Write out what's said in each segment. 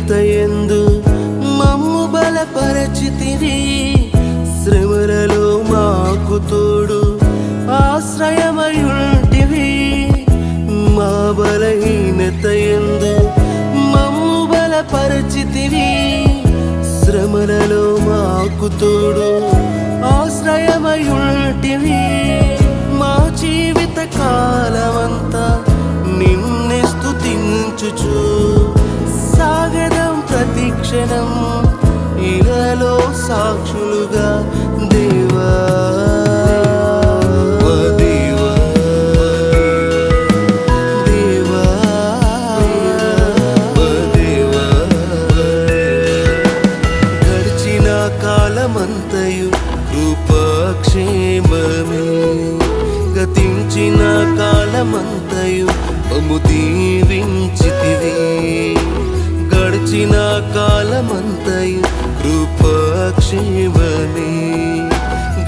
దీనతయందు మమ్ము బలపరచితివి, శ్రమలలో మాకు తోడు ఆశ్రయమయుంటివి. మా బలహీనతయందు మమ్ము బలపరచితివి, శ్రమలలో మాకు తోడు ఆశ్రయమయుంటివి. మా జీవిత కాలమంతా నిన్నే స్తుతించుచు సాగదం ప్రతిక్షణం ఇలలో సాక్షులుగా దేవా. గడిచిన కాలమంతయు కృపాక్షేమమే, గతించిన కాలమంతయు మమ్ము దీవించితివి. గడిచిన కాలమంతయు కృపాక్షేమమే,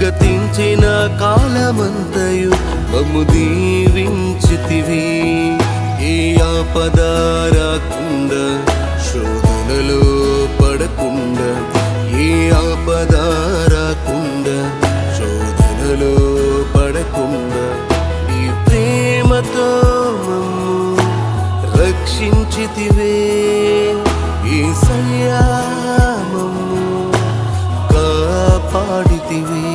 గతించిన కాలమంతయు మమ్ము దీవించితివి. ఏ ఆపద రాకుండా, శోధనలో పడకుండా, ఏ ఆపద రాకుండా, శోధనలో పడకుండా ఈ ప్రేమతో మమ్ము రక్షించితివే. యేసయ్యా మమ్ము కాపాడితివే.